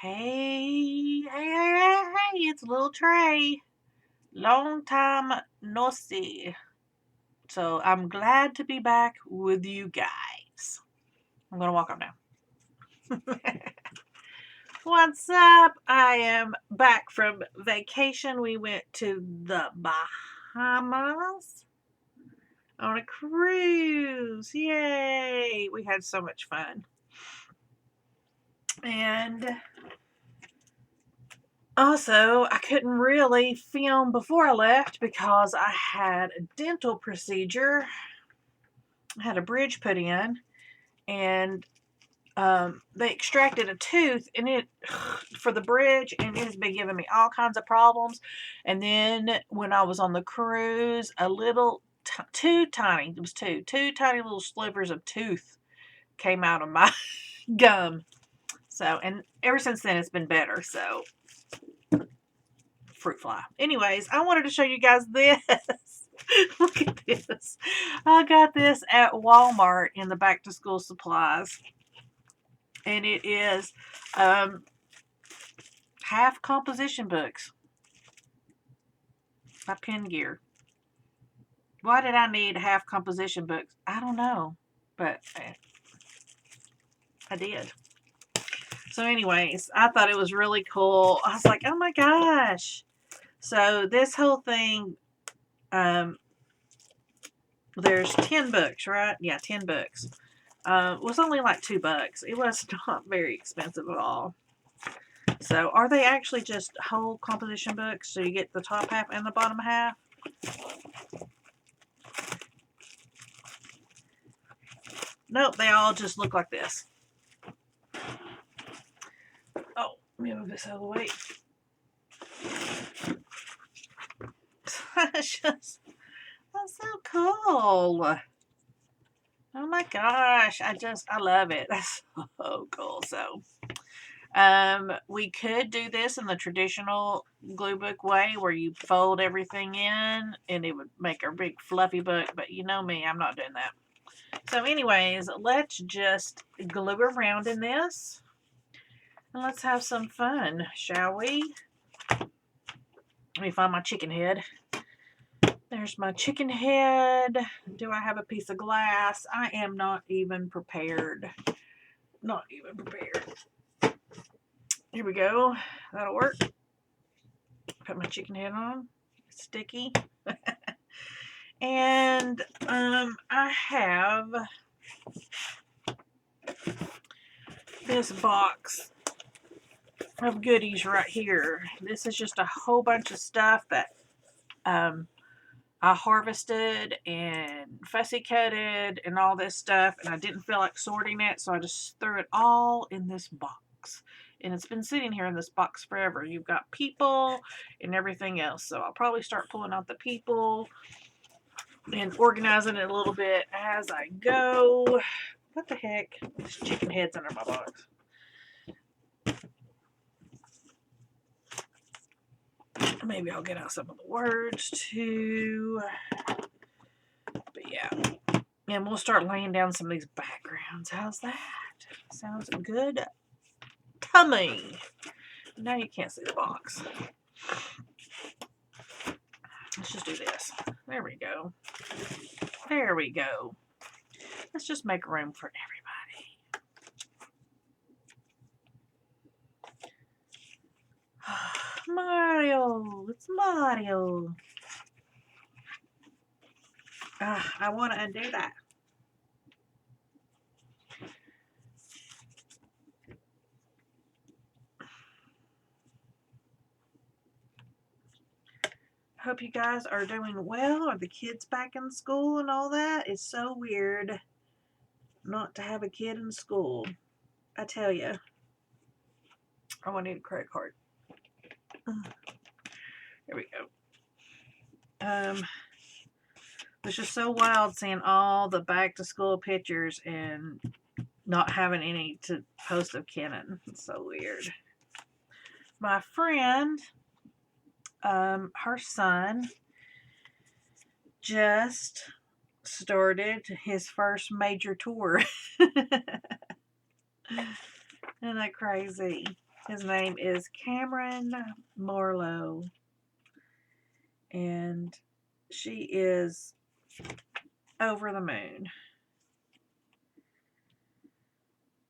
Hey, hey, hey, hey, hey, it's little Trey. Long time no see. So I'm glad to be back with you guys. I'm gonna walk up now. What's up? I am back from vacation. We went to the Bahamas on a cruise. Yay! We had so much fun. And also, I couldn't really film before I left because I had a dental procedure. I had a bridge put in, and they extracted a tooth in it for the bridge, and it has been giving me all kinds of problems. And then when I was on the cruise, a little, two tiny little slivers of tooth came out of my gum. So, and ever since then, it's been better. So, fruit fly. Anyways, I wanted to show you guys this. Look at this. I got this at Walmart in the back to school supplies. And it is half composition books by Pen Gear. Why did I need half composition books? I don't know. But I did. So anyways, I thought it was really cool. I was like, oh my gosh. So this whole thing, there's 10 books, right? Yeah, 10 books. It was only like $2. It was not very expensive at all. So are they actually just whole composition books? So you get the top half and the bottom half? Nope, they all just look like this. Oh, let me move this out of the way. That's so cool. Oh my gosh, I love it. That's so cool. So, we could do this in the traditional glue book way where you fold everything in and it would make a big fluffy book, but you know me, I'm not doing that. So anyways, let's just glue around in this and let's have some fun, shall we? Let me find my chicken head. There's my chicken head. Do I have a piece of glass? I am not even prepared. Not even prepared. Here we go. That'll work. Put my chicken head on. It's sticky. And I have this box of goodies right here. This is just a whole bunch of stuff that I harvested and fussy coated and all this stuff, and I didn't feel like sorting it, so I just threw it all in this box. And it's been sitting here in this box forever. You've got people and everything else, so I'll probably start pulling out the people and organizing it a little bit as I go. What the heck? This chicken head's under my box. Maybe I'll get out some of the words too. But yeah. And we'll start laying down some of these backgrounds. How's that? Sounds good to me. Now you can't see the box. Let's just do this. There we go. There we go. Let's just make room for everybody. Mario. It's Mario. I want to undo that. Hope you guys are doing well. Are the kids back in school and all that? It's so weird not to have a kid in school. I tell you. Oh, I need a credit card. There we go. It's just so wild seeing all the back to school pictures and not having any to post of Kenan. It's so weird. My friend, her son just started his first major tour. Isn't that crazy? His name is Cameron Marlowe, and she is over the moon.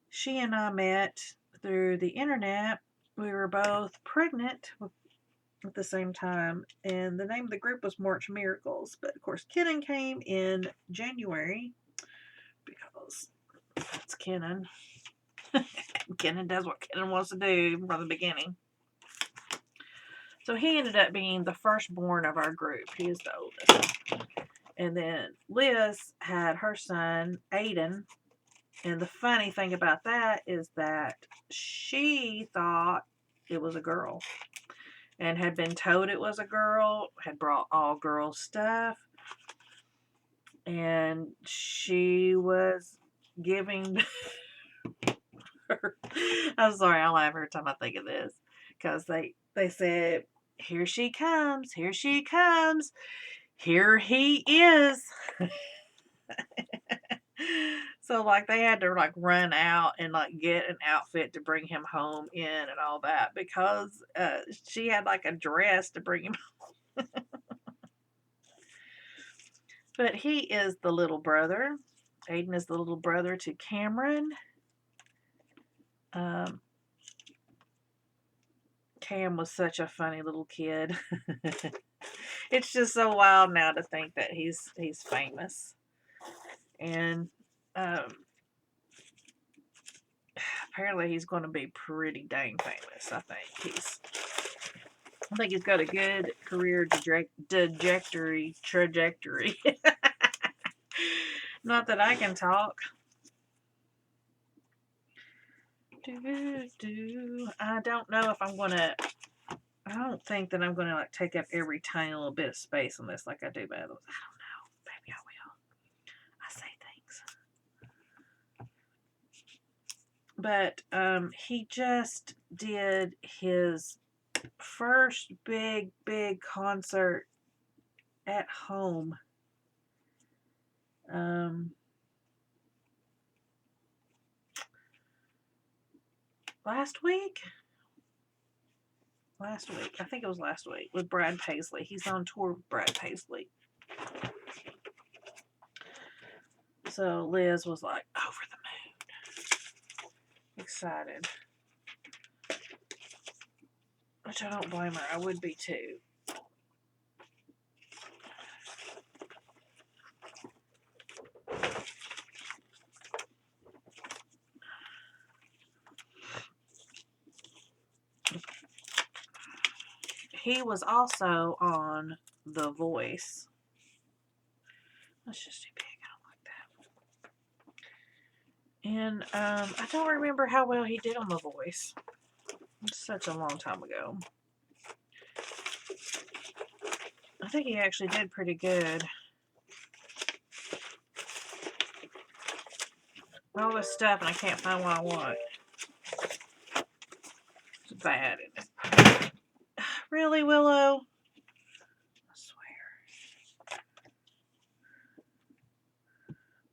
She and I met through the internet. We were both pregnant at the same time, and the name of the group was March Miracles. But of course, Kenan came in January because that's Kenan. Kenan does what Kenan wants to do from the beginning. So he ended up being the firstborn of our group. He is the oldest. And then Liz had her son, Aiden. And the funny thing about that is that she thought it was a girl and had been told it was a girl, had brought all girl stuff. And she was giving her. I'm sorry, I laugh every time I think of this. Because they said, here she comes, here she comes, here he is. So like they had to like run out and like get an outfit to bring him home in and all that because she had like a dress to bring him home. But he is the little brother. Aiden is the little brother to Cameron. Cam was such a funny little kid. It's just so wild now to think that he's famous. And apparently he's going to be pretty dang famous. I think he's got a good career trajectory. Not that I can talk. I don't know if I'm going to. I don't think that I'm going to like take up every tiny little bit of space on this like I do by others. I don't know. Maybe I will. I say things. But he just did his first big concert at home. Last week. I think it was last week with Brad Paisley. He's on tour with Brad Paisley. So Liz was like, over the moon. Excited. Which I don't blame her. I would be too. He was also on The Voice. That's just too big. I don't like that. And I don't remember how well he did on The Voice. It's such a long time ago. I think he actually did pretty good. All this stuff and I can't find what I want. It's bad, isn't it? Really, Willow? I swear.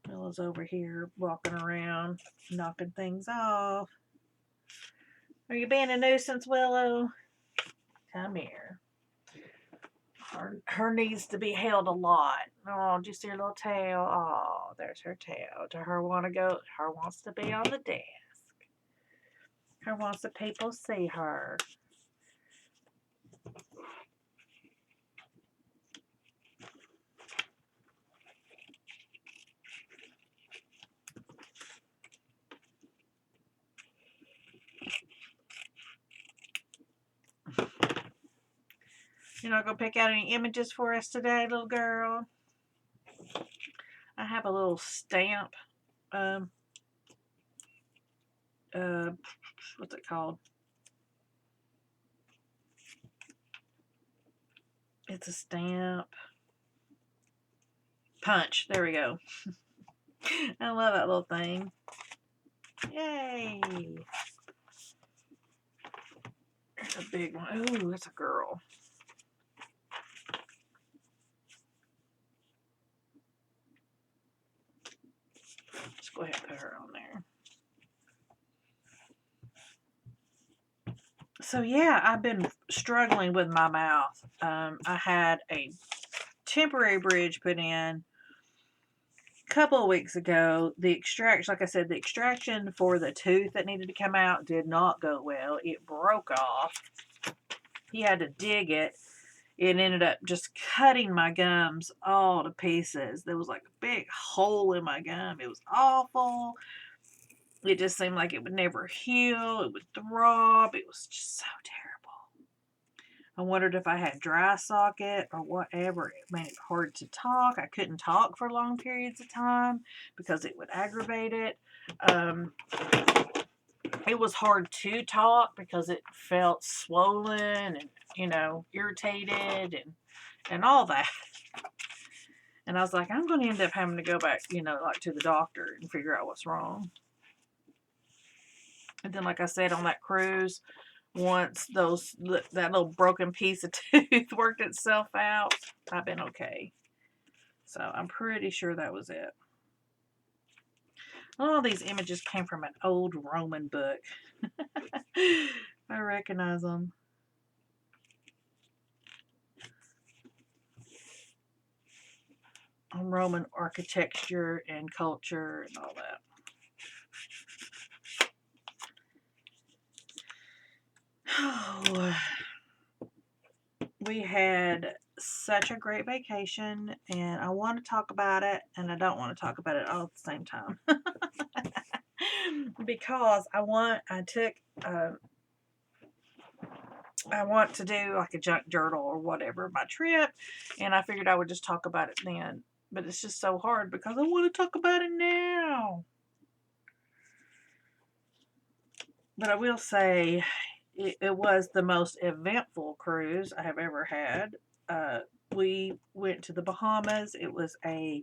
Willow's over here walking around, knocking things off. Are you being a nuisance, Willow? Come here. Her needs to be held a lot. Oh, did you see her little tail? Oh, there's her tail. Does her want to go? Her wants to be on the desk. Her wants the people see her. You're not going to pick out any images for us today, little girl? I have a little stamp. What's it called? It's a stamp. Punch. There we go. I love that little thing. Yay. There's a big one. Ooh, it's a girl. Let's go ahead and put her on there. So yeah, I've been struggling with my mouth. I had a temporary bridge put in a couple of weeks ago. The extraction, like I said, the extraction for the tooth that needed to come out did not go well. It broke off. He had to dig it. It ended up just cutting my gums all to pieces. There was like a big hole in my gum. It was awful. It just seemed like it would never heal. It would throb. It was just so terrible. I wondered if I had dry socket or whatever. It made it hard to talk. I couldn't talk for long periods of time because it would aggravate it. It was hard to talk because it felt swollen and, irritated and all that. And I was like, I'm going to end up having to go back, like to the doctor and figure out what's wrong. And then, like I said, on that cruise, once that little broken piece of tooth worked itself out, I've been okay. So I'm pretty sure that was it. All these images came from an old Roman book. I recognize them. On Roman architecture and culture and all that. Oh, we had such a great vacation, and I want to talk about it, and I don't want to talk about it all at the same time. Because I want to do like a junk journal or whatever, my trip, and I figured I would just talk about it then. But it's just so hard because I want to talk about it now. But I will say it was the most eventful cruise I have ever had. We went to the Bahamas. It was a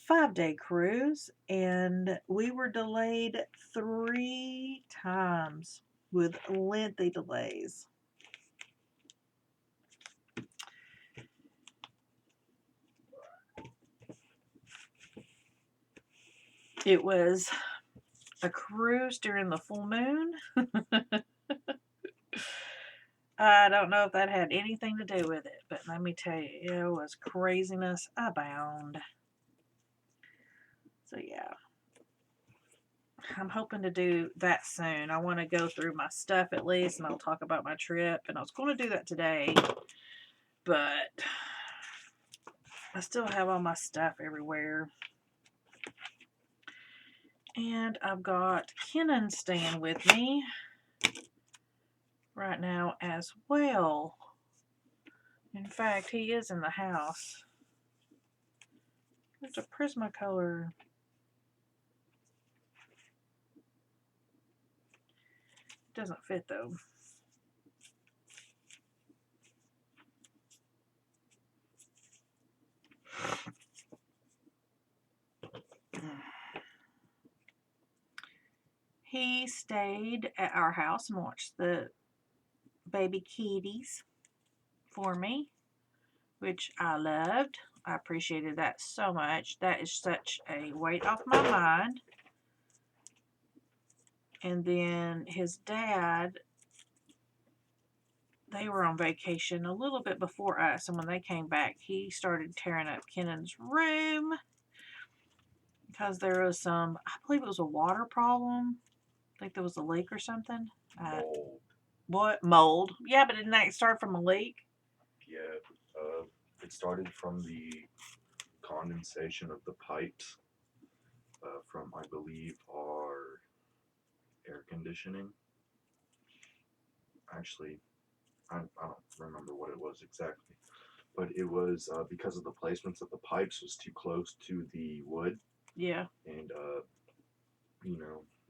5-day cruise, and we were delayed 3 times with lengthy delays. It was a cruise during the full moon. I don't know if that had anything to do with it, but let me tell you, it was craziness abound. So yeah, I'm hoping to do that soon. I want to go through my stuff at least, and I'll talk about my trip. And I was going to do that today, but I still have all my stuff everywhere. And I've got Kenan staying with me right now as well. In fact, he is in the house. There's a Prismacolor. Doesn't fit though. He stayed at our house and watched the baby kitties for me, which I loved. I appreciated that so much. That is such a weight off my mind. And then his dad, they were on vacation a little bit before us, and when they came back, he started tearing up Kenan's room because there was some, I believe it was a water problem. I think there was a leak or something. Mold. What? Mold. Yeah, but didn't that start from a leak? Yeah, it started from the condensation of the pipes from, I believe, our air conditioning. Actually, I don't remember what it was exactly, but it was because of the placements of the pipes was too close to the wood, Yeah. and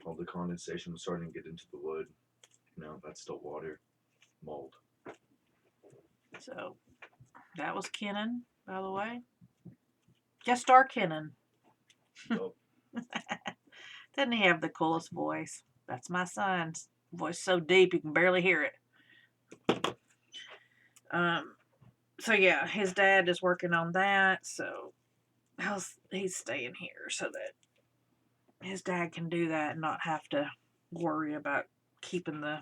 all the condensation was starting to get into the wood. That's still water, mold. So that was Kenan, by the way. Guest star Kenan. Yup. Doesn't he have the coolest voice? That's my son's voice, so deep you can barely hear it. So yeah, his dad is working on that, so he's staying here so that his dad can do that and not have to worry about keeping the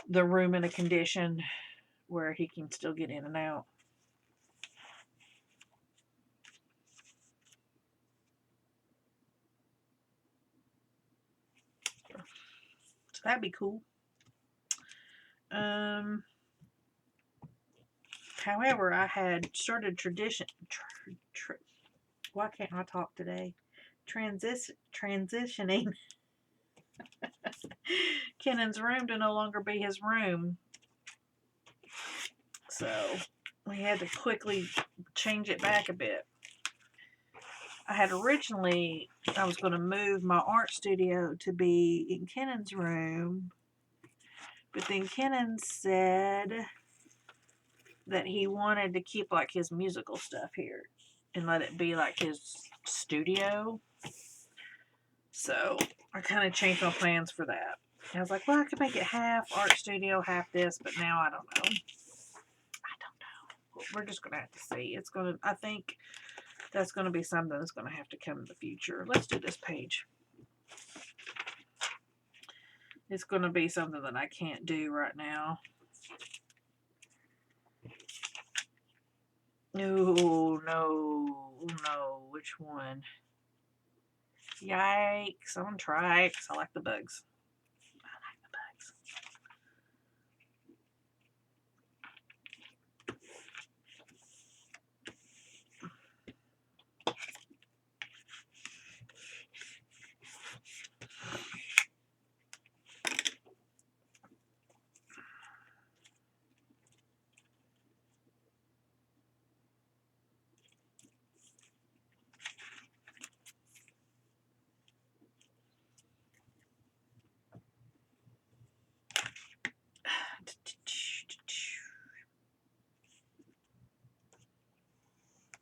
the room in a condition where he can still get in and out. So that'd be cool. However, I had started why can't I talk today? Transitioning Kennan's room to no longer be his room. So we had to quickly change it back a bit. I was going to move my art studio to be in Kennan's room, but then Kennan said that he wanted to keep like his musical stuff here and let it be like his studio. So I kind of changed my plans for that. I was like, well, I could make it half art studio, half this, but now I don't know. We're just going to have to see. I think that's going to be something that's going to have to come in the future. Let's do this page. It's going to be something that I can't do right now. No. Which one? Yikes. I'm on trikes. I like the bugs.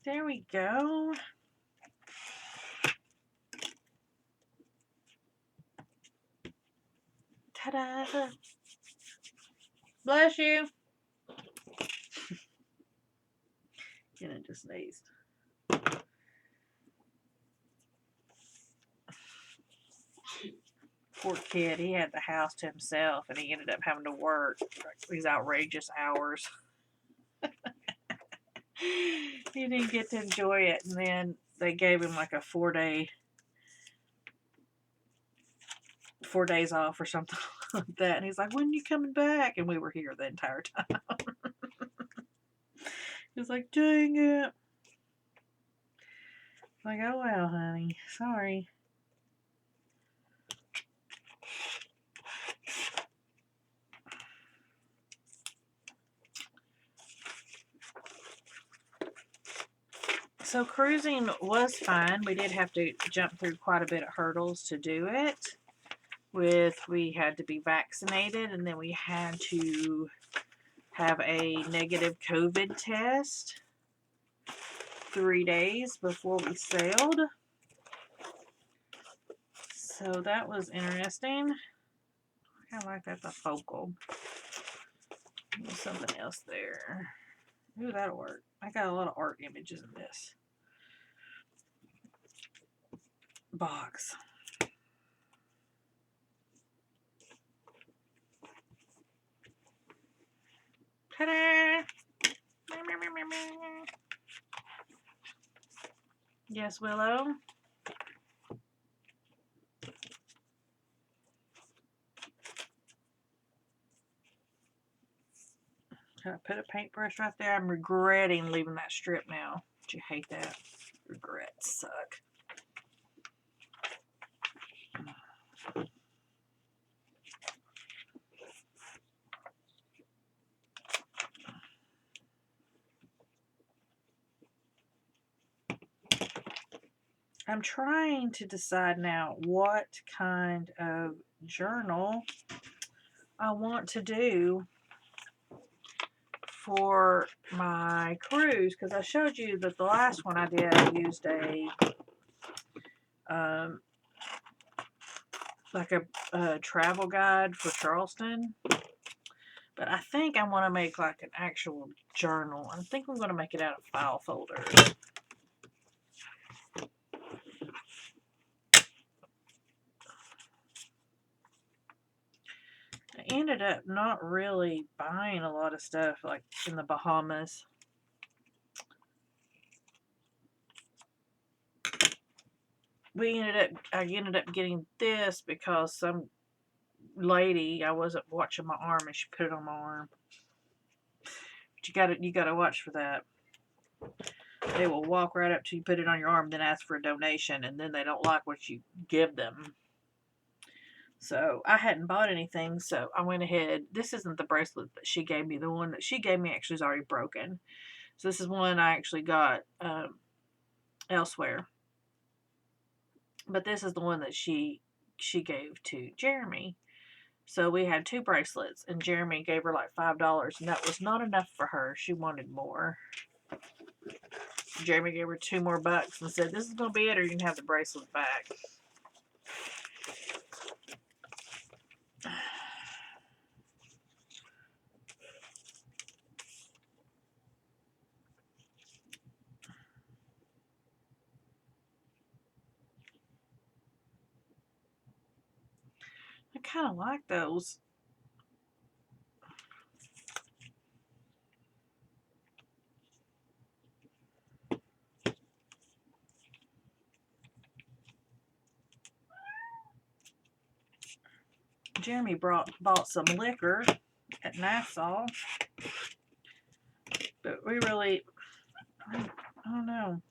There we go. Ta-da. Bless you. And it just sneezed. Poor kid. He had the house to himself and he ended up having to work these outrageous hours. He didn't get to enjoy it, and then they gave him like a 4 days off or something like that. And he's like, when are you coming back? And we were here the entire time. He was like, dang it. Like, oh well, honey. Sorry. So cruising was fun. We did have to jump through quite a bit of hurdles to do it. We had to be vaccinated, and then we had to have a negative COVID test 3 days before we sailed. So that was interesting. I kind of like that, the focal. There's something else there. Ooh, that'll work. I got a lot of art images in this box. Ta-da! Yes, Willow. Can I put a paintbrush right there? I'm regretting leaving that strip now. Do you hate that? Regrets suck. I'm trying to decide now what kind of journal I want to do for my cruise, because I showed you that the last one I did, I used a like a travel guide for Charleston, but I think I want to make like an actual journal. I think I'm going to make it out of file folders. ended up not really buying a lot of stuff like in the Bahamas. I ended up getting this because some lady, I wasn't watching my arm and she put it on my arm. But you gotta watch for that. They will walk right up to you, put it on your arm, then ask for a donation, and then they don't like what you give them. So I hadn't bought anything, so I went ahead. This isn't the bracelet that she gave me. The one that she gave me actually is already broken. So this is one I actually got elsewhere. But this is the one that she gave to Jeremy. So we had 2 bracelets, and Jeremy gave her like $5, and that was not enough for her. She wanted more. Jeremy gave her 2 more bucks and said, "This is going to be it, or you can have the bracelet back." I kind of like those. Jeremy bought some liquor at Nassau, but we really, I don't know.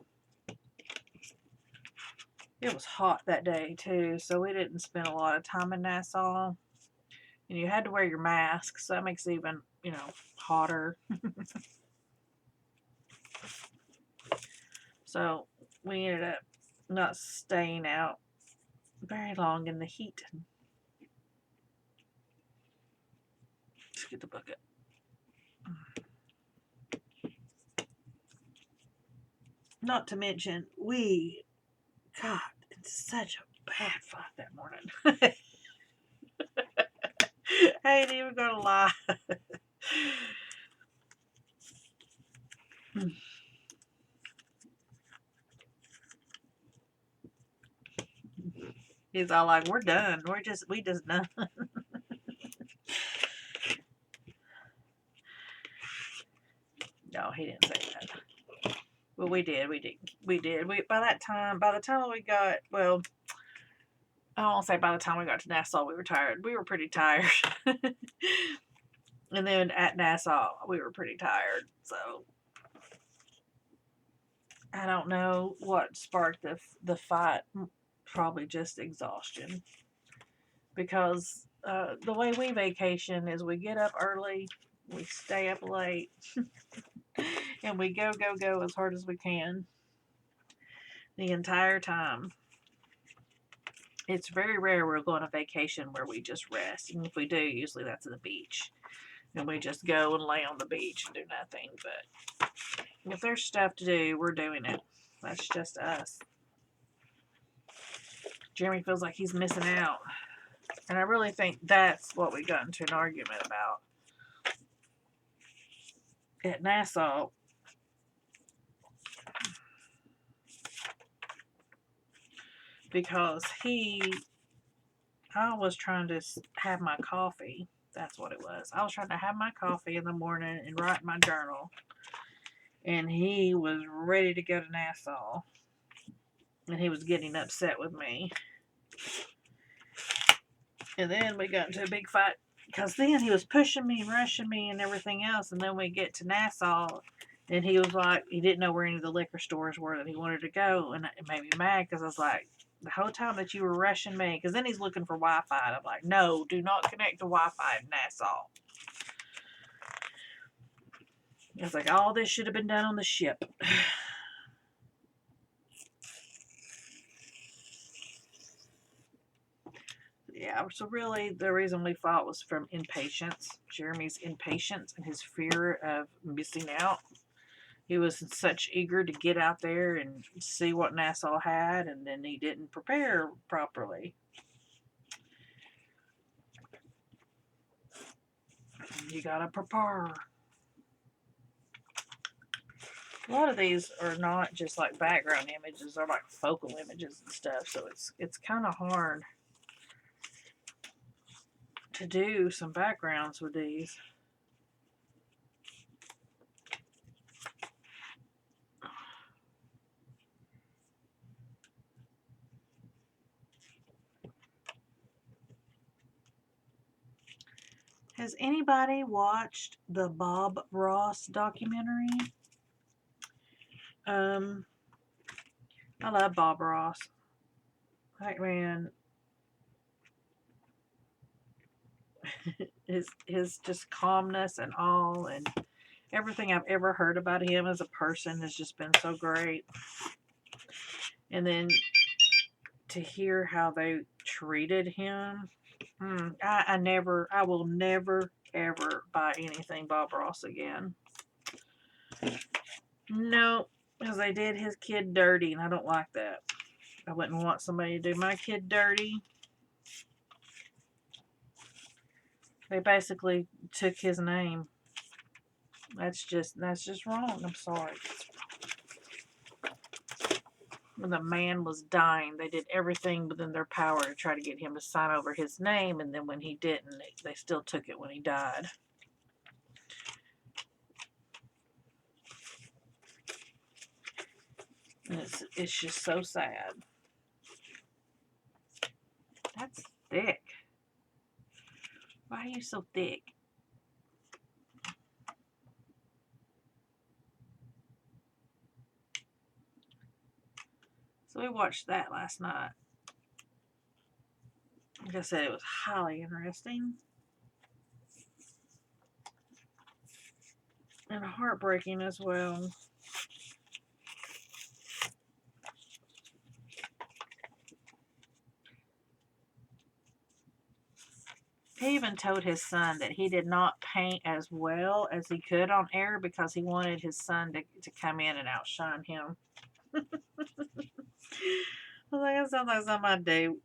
It was hot that day too, so we didn't spend a lot of time in Nassau. And you had to wear your mask, so that makes it even, hotter. So we ended up not staying out very long in the heat. Let's get the bucket. Not to mention, we got in such a bad fight that morning. I ain't even gonna lie. He's all like, "We're done. We just done." No, he didn't say that. But we did. By the time we got, well, I won't say by the time we got to Nassau, we were tired. We were pretty tired. And then at Nassau, we were pretty tired. So I don't know what sparked the fight. Probably just exhaustion. Because the way we vacation is we get up early, we stay up late, and we go as hard as we can the entire time. It's very rare we're going on vacation where we just rest. And if we do, usually that's at the beach. And we just go and lay on the beach and do nothing. But if there's stuff to do, we're doing it. That's just us. Jeremy feels like he's missing out. And I really think that's what we got into an argument about at Nassau. Because I was trying to have my coffee. That's what it was. I was trying to have my coffee in the morning and write my journal. And he was ready to go to Nassau. And he was getting upset with me. And then we got into a big fight. Because then he was pushing me, rushing me, and everything else. And then we get to Nassau. And he was like, he didn't know where any of the liquor stores were that he wanted to go. And it made me mad because I was like, the whole time that you were rushing me, because then he's looking for Wi-Fi. And I'm like, no, do not connect to Wi-Fi in Nassau. I was like, all this should have been done on the ship. Yeah, so really the reason we fought was from impatience. Jeremy's impatience and his fear of missing out. He was such eager to get out there and see what Nassau had, and then he didn't prepare properly. You gotta prepare. A lot of these are not just like background images; they're like focal images and stuff. So it's kind of hard. to do some backgrounds with these. Has anybody watched the Bob Ross documentary? I love Bob Ross. Like, man, his just calmness and all, and everything I've ever heard about him as a person has just been so great. And then to hear how they treated him, I will never ever buy anything Bob Ross again. No, because they did his kid dirty, and I don't like that. I wouldn't want somebody to do my kid dirty. They basically took his name. That's just wrong. I'm sorry. When the man was dying, they did everything within their power to try to get him to sign over his name, and then when he didn't, they still took it when he died. And it's just so sad. That's thick. Why are you so thick? So we watched that last night. Like I said, it was highly interesting. And heartbreaking as well. He even told his son that he did not paint as well as he could on air because he wanted his son to come in and outshine him. I was like, that sounds like something I'd do.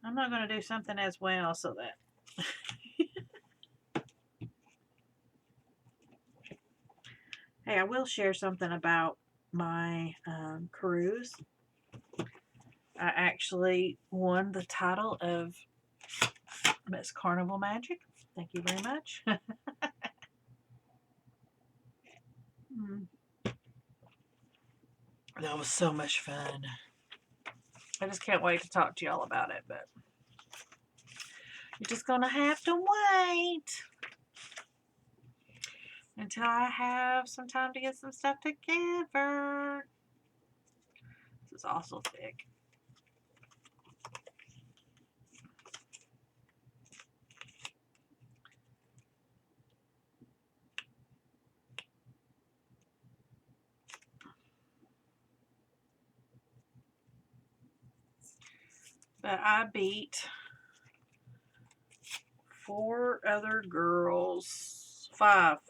I'm not going to do something as well so that... Hey, I will share something about my cruise. I actually won the title of Miss Carnival Magic. Thank you very much. That was so much fun. I just can't wait to talk to y'all about it, but you're just going to have to wait until I have some time to get some stuff together. This is also thick. But I beat 4 other girls, 4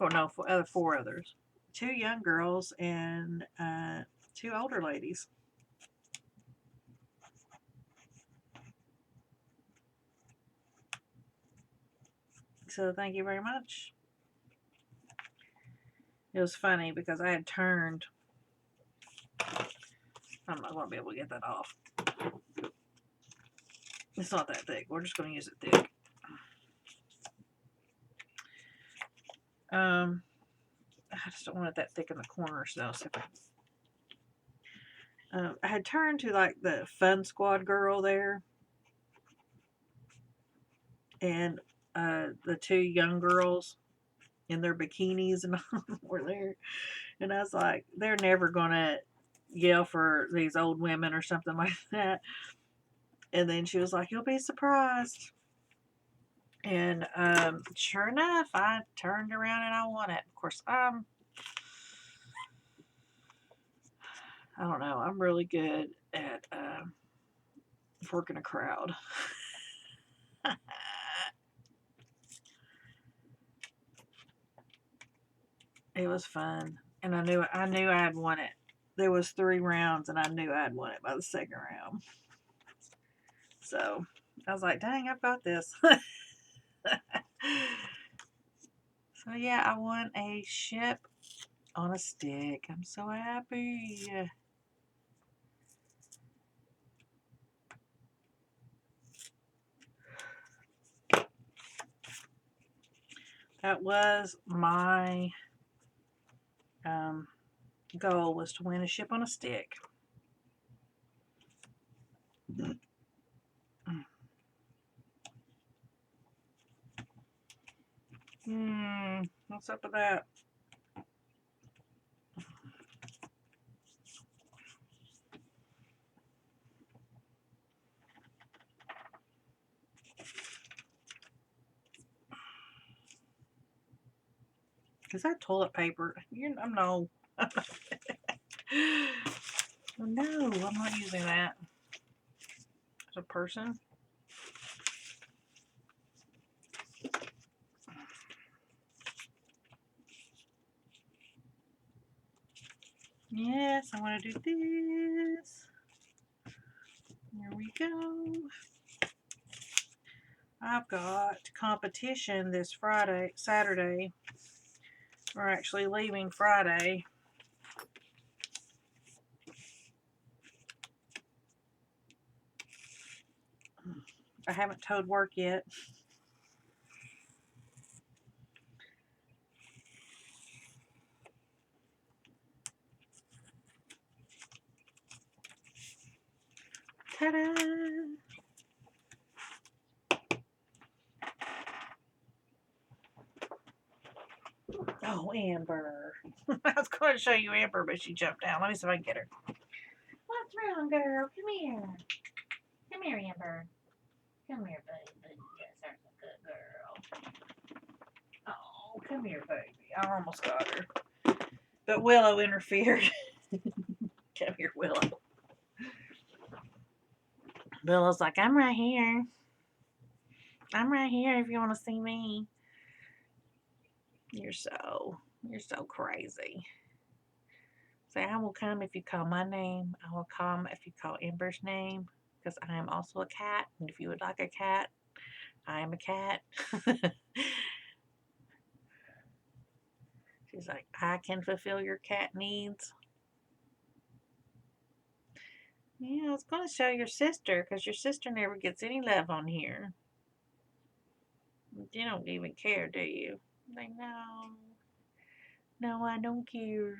others. 2 young girls and 2 older ladies. So thank you very much. It was funny because I had turned. I'm not going to be able to get that off. It's not that thick. We're just going to use it thick. I just don't want it that thick in the corners though. So I had turned to like the Fun Squad girl there, and the 2 young girls in their bikinis and all were there, and I was like, they're never gonna yell for these old women or something like that. And then she was like, you'll be surprised. And sure enough, I turned around and I won it. Of course, I don't know. I'm really good at working a crowd. It was fun, and I knew I had won it. There was 3 rounds, and I knew I had won it by the 2nd round. So I was like, "Dang, I've got this." So yeah, I won a ship on a stick. I'm so happy. That was my goal, was to win a ship on a stick. What's up with that? Is that toilet paper? I'm no. No, I'm not using that. As a person. Yes, I want to do this. There we go. I've got competition this Saturday. We're actually leaving Friday. I haven't told work yet. Ta-da! Oh, Amber. I was going to show you Amber, but she jumped down. Let me see if I can get her. What's wrong, girl? Come here. Come here, Amber. Come here, baby. Yes, that's a good girl. Oh, come here, baby. I almost got her. But Willow interfered. Come here, Willow. Willow's like, I'm right here. I'm right here if you want to see me. You're so crazy. Say, I will come if you call my name. I will come if you call Amber's name, because I am also a cat. And if you would like a cat, I am a cat. She's like, I can fulfill your cat needs. Yeah, I was going to show your sister, because your sister never gets any love on here. You don't even care, do you? Like, no. No, I don't care.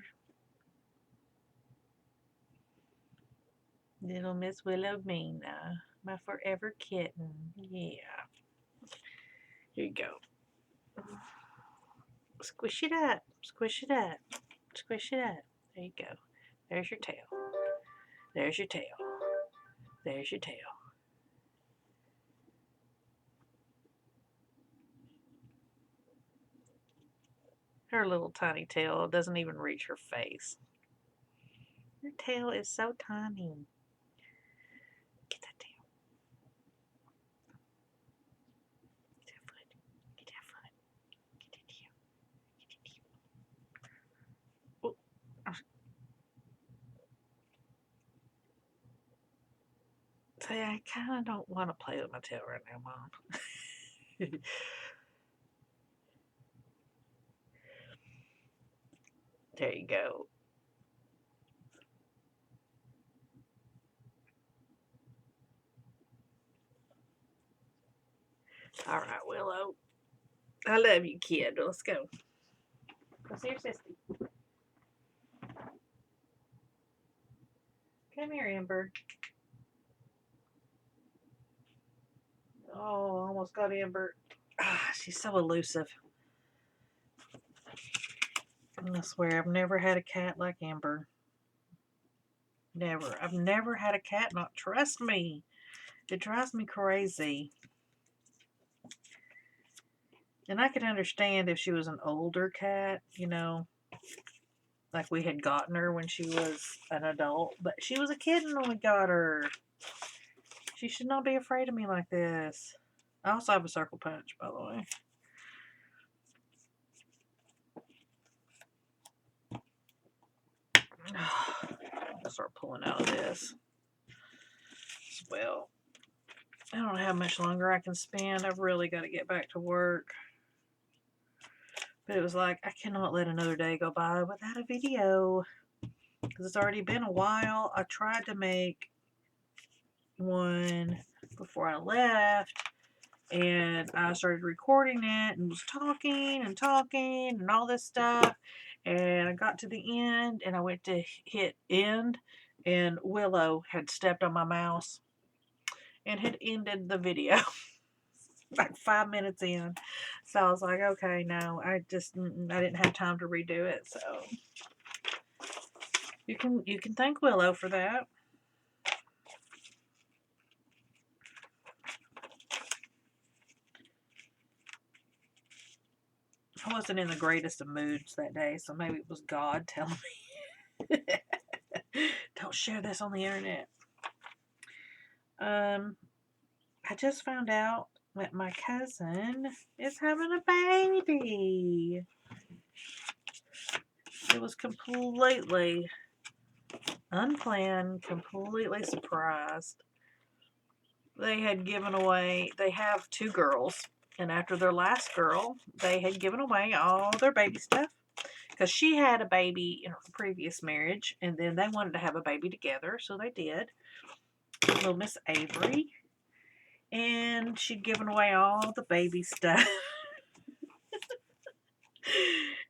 Little Miss Wilhelmina, my forever kitten. Yeah. Here you go. Squish it up. Squish it up. Squish it up. There you go. There's your tail. There's your tail. There's your tail. Her little tiny tail doesn't even reach her face. Her tail is so tiny. Get that tail. Get that foot. Get that foot. Get that tail. Get that tail. Oh. Say, I kind of don't want to play with my tail right now, Mom. There you go. All right, Willow. I love you, kid. Let's go. Go see your sister. Come here, Amber. Oh, almost got Amber. Ah, she's so elusive. I swear, I've never had a cat like Amber. Never. I've never had a cat not trust me. It drives me crazy. And I could understand if she was an older cat, you know, like we had gotten her when she was an adult. But she was a kitten when we got her. She should not be afraid of me like this. I also have a circle punch, by the way. I'll start pulling out of this as well. I don't know how much longer I can spend. I've really got to get back to work. But it was like, I cannot let another day go by without a video. Because it's already been a while. I tried to make one before I left. and I started recording it and was talking and all this stuff. And I got to the end and I went to hit end, and Willow had stepped on my mouse and had ended the video like 5 minutes in. So I was like, okay, no, I didn't have time to redo it. So you can thank Willow for that. I wasn't in the greatest of moods that day, so maybe it was God telling me, don't share this on the internet. I just found out that my cousin is having a baby. It was completely unplanned, completely surprised. They had given away, they have 2 girls, and after their last girl, they had given away all their baby stuff because she had a baby in her previous marriage, and then they wanted to have a baby together, so they did. Little Miss Avery. And she'd given away all the baby stuff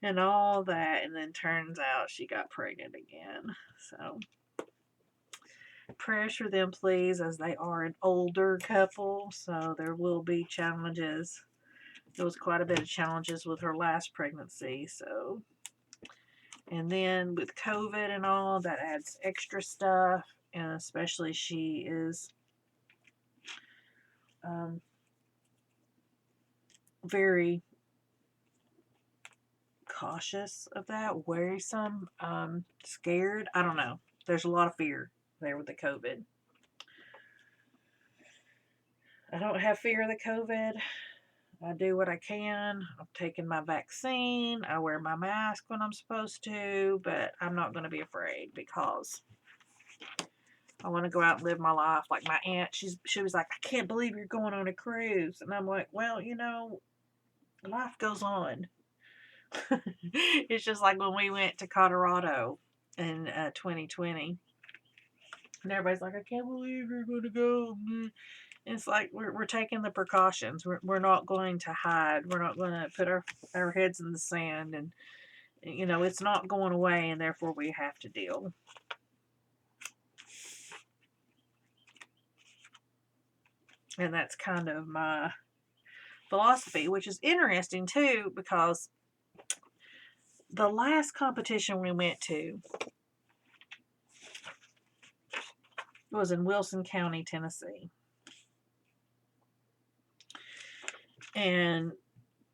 and all that, and then turns out she got pregnant again. So prayers for them, please, as they are an older couple, so there will be challenges. There was quite a bit of challenges with her last pregnancy, so. And then with COVID and all, that adds extra stuff, and especially she is very cautious of that, worrisome, scared. I don't know. There's a lot of fear there with the COVID. I don't have fear of the COVID. I do what I can. I'm taking my vaccine. I wear my mask when I'm supposed to, but I'm not going to be afraid because I want to go out and live my life. Like my aunt, she was like, I can't believe you're going on a cruise. And I'm like, well, life goes on. It's just like when we went to Colorado in 2020. And everybody's like, I can't believe you're going to go. It's like we're taking the precautions. We're not going to hide. We're not going to put our heads in the sand. And, it's not going away, and therefore we have to deal. And that's kind of my philosophy, which is interesting, too, because the last competition we went to was in Wilson County, Tennessee. And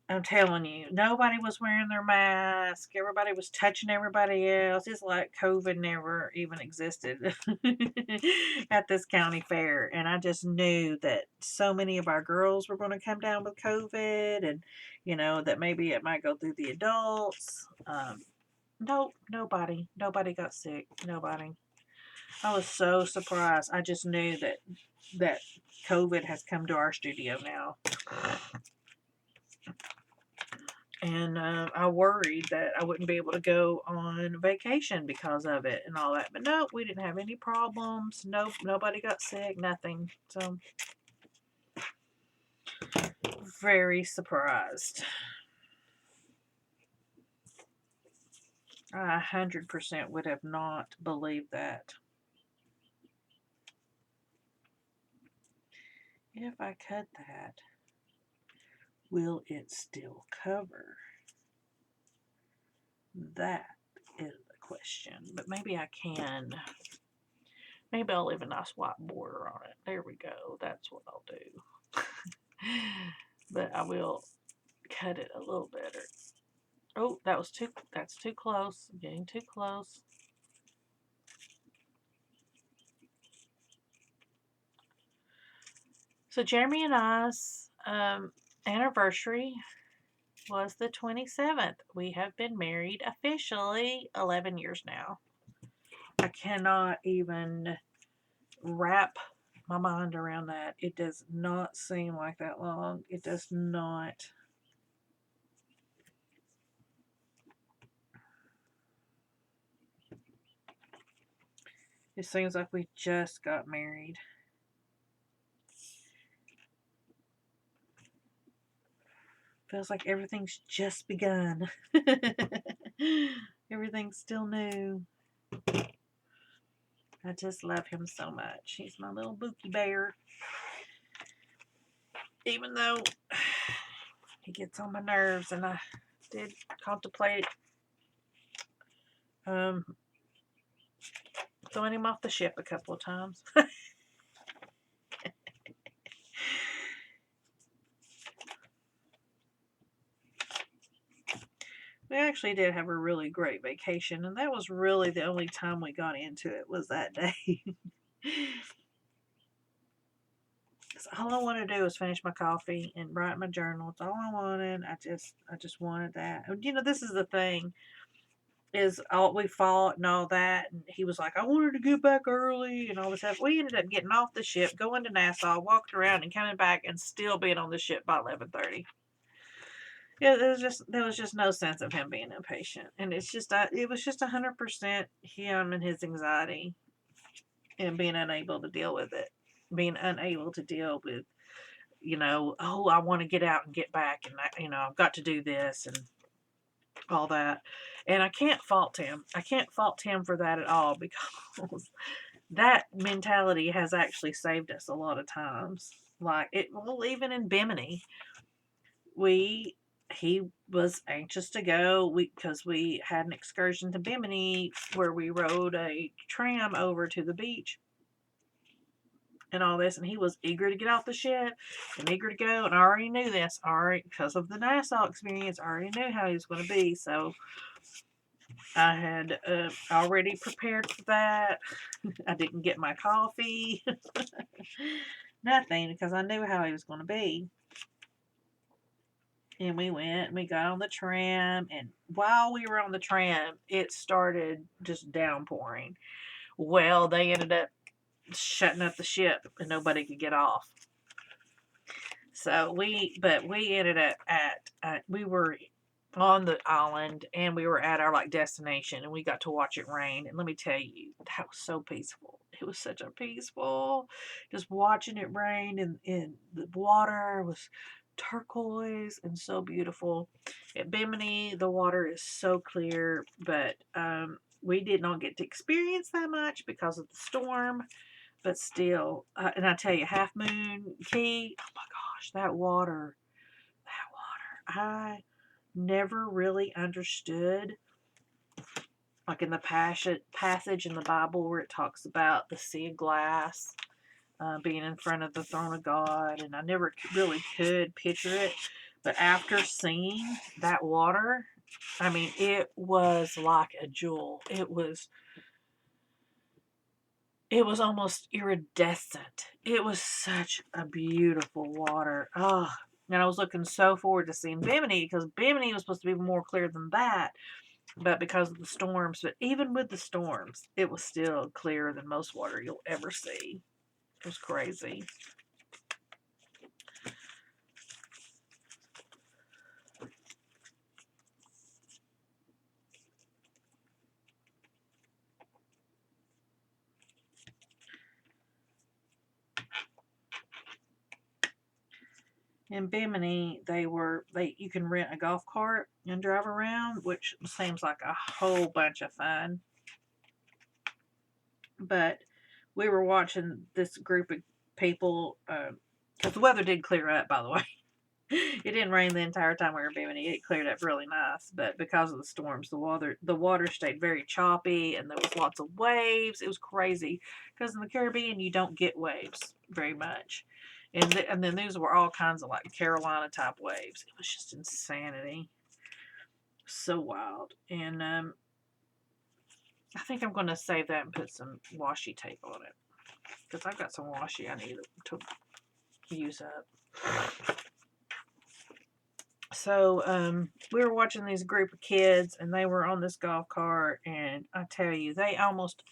I'm telling you, nobody was wearing their mask. Everybody was touching everybody else. It's like COVID never even existed at this county fair. And I just knew that so many of our girls were going to come down with COVID, and, that maybe it might go through the adults. Nope, nobody got sick. Nobody. I was so surprised. I just knew that COVID has come to our studio now. And I worried that I wouldn't be able to go on vacation because of it and all that. But no, we didn't have any problems. Nope, nobody got sick, nothing. So, very surprised. I 100% would have not believed that. If I cut that, will it still cover? That is the question. But maybe I can. Maybe I'll leave a nice white border on it. There we go. That's what I'll do. But I will cut it a little better. Oh, that's too close. I'm getting too close. So Jeremy and I's anniversary was the 27th. We have been married officially 11 years now. I cannot even wrap my mind around that. It does not seem like that long. It does not. It seems like we just got married. Feels like everything's just begun. Everything's still new. I just love him so much. He's my little Bookie Bear. Even though he gets on my nerves, and I did contemplate throwing him off the ship a couple of times. We actually did have a really great vacation, and that was really the only time we got into it was that day. All I wanted to do was finish my coffee and write my journal. It's all I wanted. I just wanted that. You know, this is the thing. Is all we fought and all that, and he was like, I wanted to get back early and all this stuff. We ended up getting off the ship, going to Nassau, walking around, and coming back, and still being on the ship by 11:30. Yeah, there was just no sense of him being impatient, and it was just 100% him and his anxiety and being unable to deal with it, being unable to deal with, oh, I want to get out and get back, and I've got to do this and all that. And I can't fault him. I can't fault him for that at all, because that mentality has actually saved us a lot of times. Well, even in Bimini, he was anxious to go because we had an excursion to Bimini where we rode a tram over to the beach and all this, and he was eager to get off the ship and eager to go, and I already knew this, already because of the Nassau experience. I already knew how he was going to be, so I had already prepared for that. I didn't get my coffee, nothing, because I knew how he was going to be. And we went and we got on the tram, and while we were on the tram, it started just downpouring. Well, they ended up shutting up the ship and nobody could get off. So we ended up we were on the island, and we were at our destination, and we got to watch it rain. And let me tell you, that was so peaceful. It was such a peaceful, just watching it rain, and the water was turquoise and so beautiful. At Bimini, the water is so clear, but we did not get to experience that much because of the storm. But still, and I tell you, Half Moon Key, oh my gosh, that water, I never really understood, like in the passage in the Bible where it talks about the sea of glass being in front of the throne of God, and I never really could picture it. But after seeing that water, I mean, it was like a jewel. It was almost iridescent. It was such a beautiful water. Oh, and I was looking so forward to seeing Bimini, because Bimini was supposed to be more clear than that, but because of the storms. But even with the storms, it was still clearer than most water you'll ever see. It was crazy. In Bimini, you can rent a golf cart and drive around, which seems like a whole bunch of fun. But we were watching this group of people, because the weather did clear up, by the way. It didn't rain the entire time we were in Bimini. It cleared up really nice, but because of the storms, the water stayed very choppy, and there was lots of waves. It was crazy, because in the Caribbean you don't get waves very much, and then these were all kinds of Carolina type waves. It was just insanity, so wild. And I think I'm going to save that and put some washi tape on it, because I've got some washi I need to use up. So we were watching these group of kids, and they were on this golf cart, and I tell you, they almost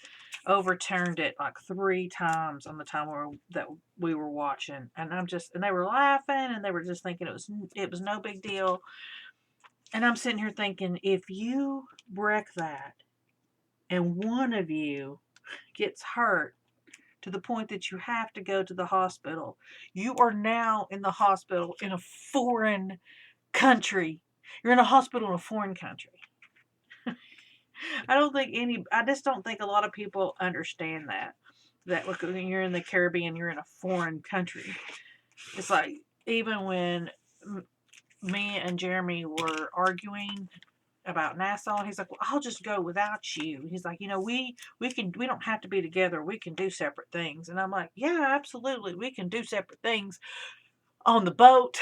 overturned it like 3 times on the time that we were watching. And they were laughing, and they were just thinking it was no big deal. And I'm sitting here thinking, if you wreck that and one of you gets hurt to the point that you have to go to the hospital, you are now in the hospital in a foreign country. You're in a hospital in a foreign country. I just don't think a lot of people understand that. That when you're in the Caribbean, you're in a foreign country. It's like, even when me and Jeremy were arguing about Nassau, he's like, well, I'll just go without you. He's like, we don't have to be together. We can do separate things. And I'm like, yeah, absolutely. We can do separate things on the boat.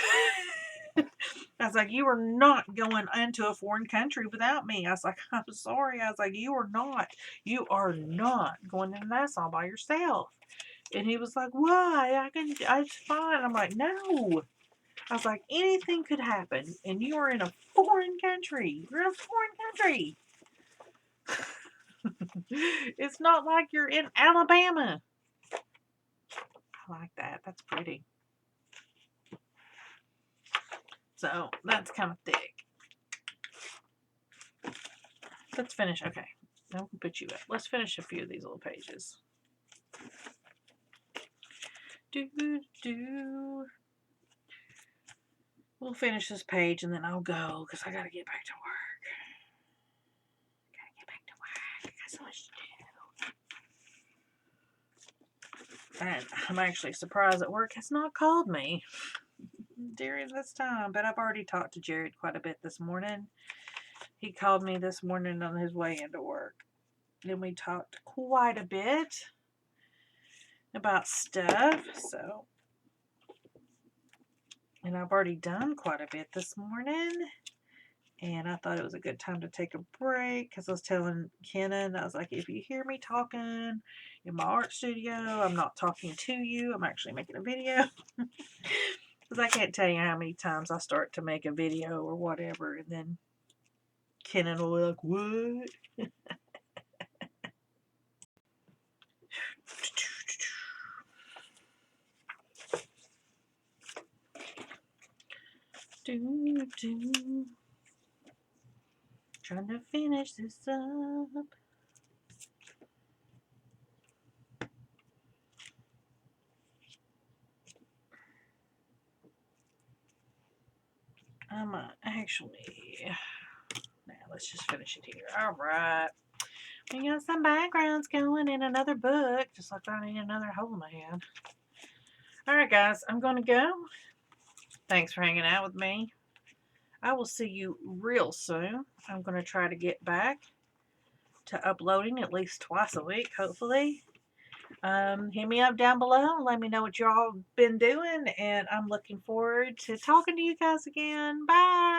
I was like, you are not going into a foreign country without me. I was like, I'm sorry. I was like, you are not going to Nassau by yourself. And he was like, why? It's fine. I'm like, no. I was like, anything could happen, and you are in a foreign country. You're in a foreign country. It's not like you're in Alabama. I like that. That's pretty. So that's kind of thick. Let's finish. Okay. Now we can put you up. Let's finish a few of these little pages. We'll finish this page and then I'll go because I got to get back to work. I got so much to do. And I'm actually surprised that work has not called me during this time. But I've already talked to Jared quite a bit this morning. He called me this morning on his way into work. Then we talked quite a bit about stuff. And I've already done quite a bit this morning. And I thought it was a good time to take a break because I was telling Kenan, I was like, if you hear me talking in my art studio, I'm not talking to you. I'm actually making a video. Because I can't tell you how many times I start to make a video or whatever. And then Kenan will be like, what? Trying to finish this up. I'm actually, now let's just finish it here. All right. We got some backgrounds going in another book, just like I need another hole in my head. All right, guys, I'm going to go. Thanks for hanging out with me. I will see you real soon. I'm going to try to get back to uploading at least twice a week, hopefully. Hit me up down below and let me know what y'all been doing, and I'm looking forward to talking to you guys again. Bye.